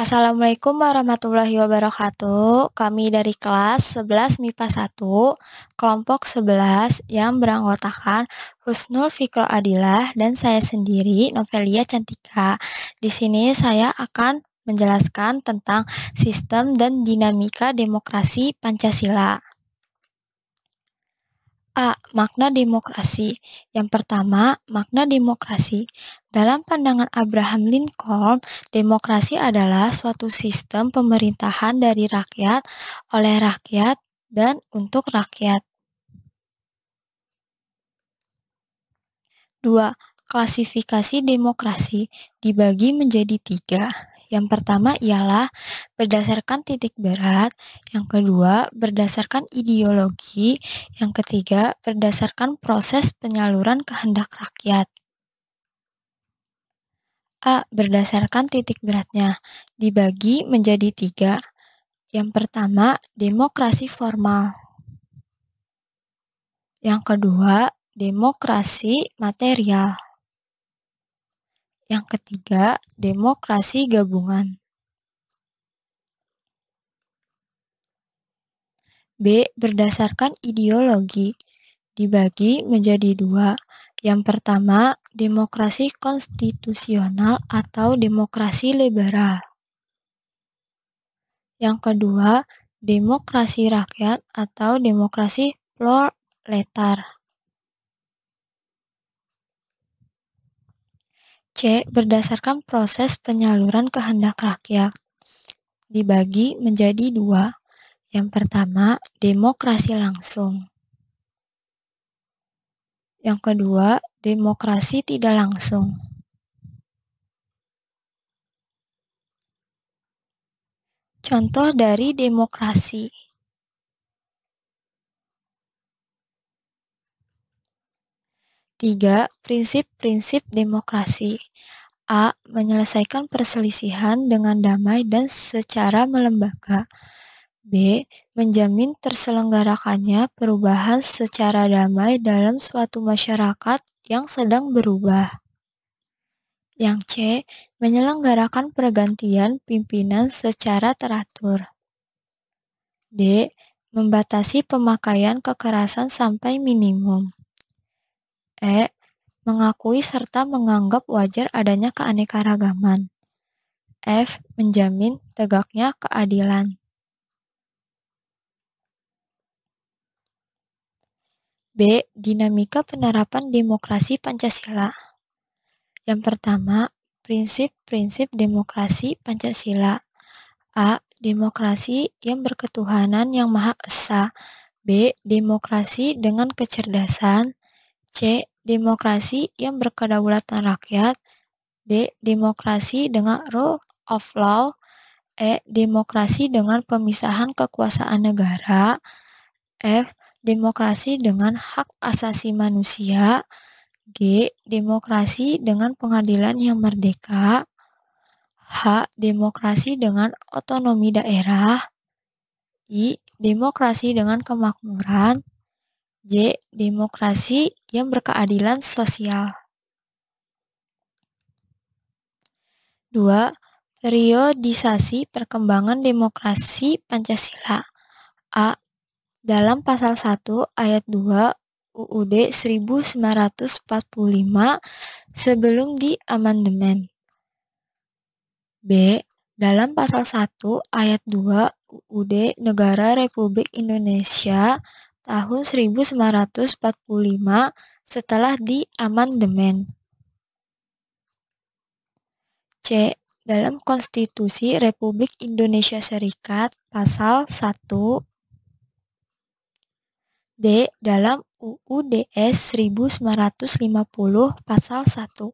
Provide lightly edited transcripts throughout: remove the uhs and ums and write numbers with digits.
Assalamualaikum warahmatullahi wabarakatuh. Kami dari kelas 11 MIPA 1, kelompok 11 yang beranggotakan Husnul Fikro Adilah dan saya sendiri, Novelia Cantika. Di sini saya akan menjelaskan tentang sistem dan dinamika demokrasi Pancasila. A. Makna demokrasi. Yang pertama, makna demokrasi. Dalam pandangan Abraham Lincoln, demokrasi adalah suatu sistem pemerintahan dari rakyat, oleh rakyat, dan untuk rakyat. 2. Klasifikasi demokrasi dibagi menjadi 3. Yang pertama ialah berdasarkan titik berat, yang kedua berdasarkan ideologi, yang ketiga berdasarkan proses penyaluran kehendak rakyat. A. Berdasarkan titik beratnya dibagi menjadi 3. Yang pertama demokrasi formal, yang kedua demokrasi material, yang ketiga demokrasi gabungan. B. Berdasarkan ideologi dibagi menjadi 2. Yang pertama, demokrasi konstitusional atau demokrasi liberal. Yang kedua, demokrasi rakyat atau demokrasi proletar. C. Berdasarkan proses penyaluran kehendak rakyat dibagi menjadi 2. Yang pertama, demokrasi langsung. Yang kedua, demokrasi tidak langsung. Contoh dari demokrasi. 3. Prinsip-prinsip demokrasi. A. Menyelesaikan perselisihan dengan damai dan secara melembaga. B. Menjamin terselenggarakannya perubahan secara damai dalam suatu masyarakat yang sedang berubah. Yang C. Menyelenggarakan pergantian pimpinan secara teratur. D. Membatasi pemakaian kekerasan sampai minimum. E. Mengakui serta menganggap wajar adanya keanekaragaman. F. Menjamin tegaknya keadilan. B. Dinamika penerapan demokrasi Pancasila. Yang pertama, prinsip-prinsip demokrasi Pancasila. A. Demokrasi yang berketuhanan yang Maha Esa. B. Demokrasi dengan kecerdasan. C. Demokrasi yang berkedaulatan rakyat. D. Demokrasi dengan rule of law. E. Demokrasi dengan pemisahan kekuasaan negara. F. Demokrasi dengan hak asasi manusia. G. Demokrasi dengan pengadilan yang merdeka. H. Demokrasi dengan otonomi daerah. I. Demokrasi dengan kemakmuran. J. Demokrasi yang berkeadilan sosial. 2. Periodisasi perkembangan demokrasi Pancasila. A. Dalam pasal 1 ayat 2 UUD 1945 sebelum diamandemen. B. Dalam pasal 1 ayat 2 UUD Negara Republik Indonesia tahun 1945 setelah diamandemen. C. Dalam Konstitusi Republik Indonesia Serikat pasal 1. D. Dalam UUDS 1950 pasal 1.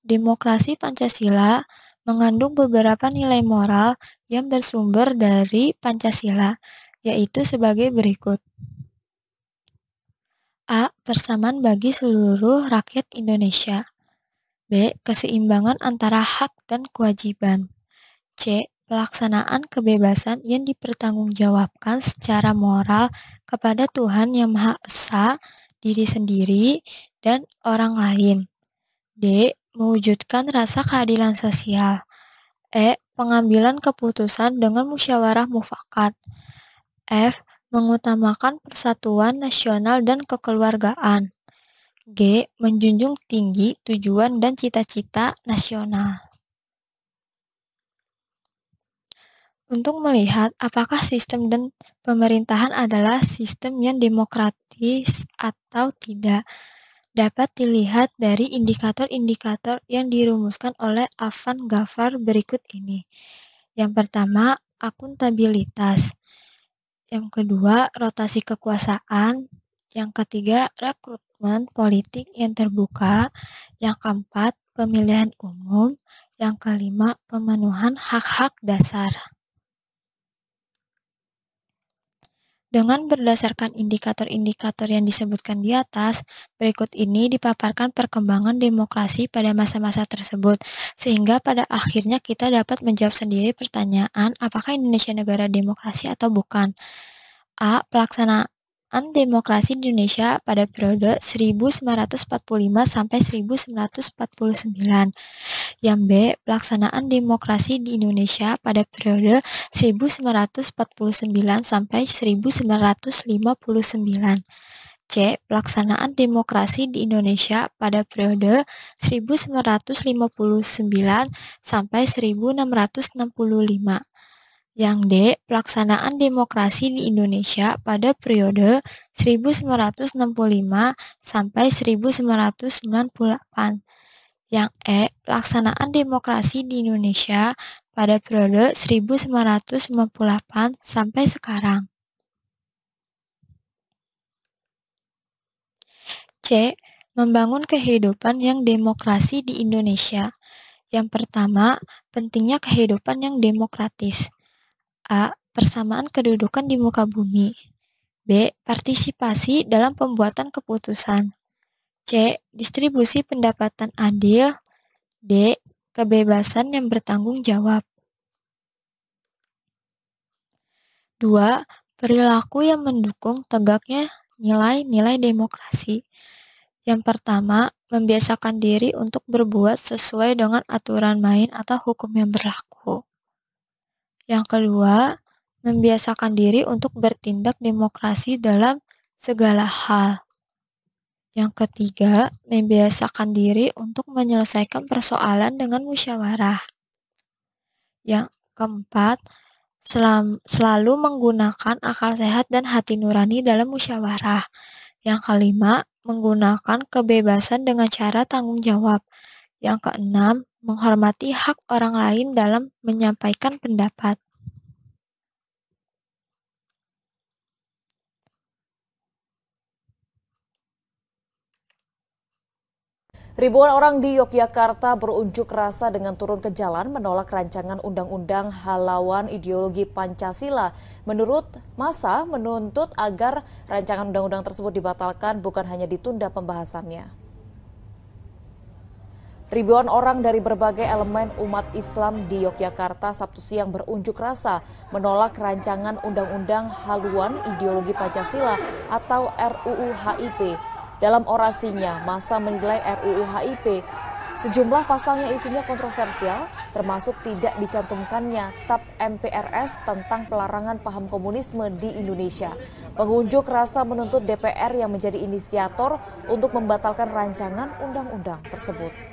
Demokrasi Pancasila mengandung beberapa nilai moral yang bersumber dari Pancasila, yaitu sebagai berikut. A. Persamaan bagi seluruh rakyat Indonesia. B. Keseimbangan antara hak dan kewajiban. C. Pelaksanaan kebebasan yang dipertanggungjawabkan secara moral kepada Tuhan Yang Maha Esa, diri sendiri, dan orang lain. D. mewujudkan rasa keadilan sosial. E. Pengambilan keputusan dengan musyawarah mufakat. F. Mengutamakan persatuan nasional dan kekeluargaan. G. Menjunjung tinggi tujuan dan cita-cita nasional. Untuk melihat apakah sistem dan pemerintahan adalah sistem yang demokratis atau tidak, dapat dilihat dari indikator-indikator yang dirumuskan oleh Afan Ghaffar berikut ini. Yang pertama, akuntabilitas. Yang kedua, rotasi kekuasaan. Yang ketiga, rekrutmen politik yang terbuka. Yang keempat, pemilihan umum. Yang kelima, pemenuhan hak-hak dasar. Dengan berdasarkan indikator-indikator yang disebutkan di atas, berikut ini dipaparkan perkembangan demokrasi pada masa-masa tersebut, sehingga pada akhirnya kita dapat menjawab sendiri pertanyaan apakah Indonesia negara demokrasi atau bukan. A. Pelaksanaan demokrasi di Indonesia pada periode 1945 sampai 1949. Yang B. Pelaksanaan demokrasi di Indonesia pada periode 1949 sampai 1959. C. Pelaksanaan demokrasi di Indonesia pada periode 1959 sampai 1665. Yang D. Pelaksanaan demokrasi di Indonesia pada periode 1965 sampai 1998. Yang E. Pelaksanaan demokrasi di Indonesia pada periode 1998 sampai sekarang. C. Membangun kehidupan yang demokrasi di Indonesia. Yang pertama, pentingnya kehidupan yang demokratis. A. Persamaan kedudukan di muka bumi. B. Partisipasi dalam pembuatan keputusan. C. Distribusi pendapatan adil. D. Kebebasan yang bertanggung jawab. 2. Perilaku yang mendukung tegaknya nilai-nilai demokrasi. Yang pertama, membiasakan diri untuk berbuat sesuai dengan aturan main atau hukum yang berlaku. Yang kedua, membiasakan diri untuk bertindak demokrasi dalam segala hal. Yang ketiga, membiasakan diri untuk menyelesaikan persoalan dengan musyawarah. Yang keempat, selalu menggunakan akal sehat dan hati nurani dalam musyawarah. Yang kelima, menggunakan kebebasan dengan cara tanggung jawab. Yang keenam, menghormati hak orang lain dalam menyampaikan pendapat. Ribuan orang di Yogyakarta berunjuk rasa dengan turun ke jalan menolak rancangan undang-undang lawan ideologi Pancasila. Menurut massa, menuntut agar rancangan undang-undang tersebut dibatalkan, bukan hanya ditunda pembahasannya. Ribuan orang dari berbagai elemen umat Islam di Yogyakarta Sabtu siang berunjuk rasa menolak rancangan undang-undang haluan ideologi Pancasila atau RUU HIP. Dalam orasinya, massa menilai RUU HIP sejumlah pasalnya isinya kontroversial, termasuk tidak dicantumkannya TAP MPRS tentang pelarangan paham komunisme di Indonesia. Pengunjuk rasa menuntut DPR yang menjadi inisiator untuk membatalkan rancangan undang-undang tersebut.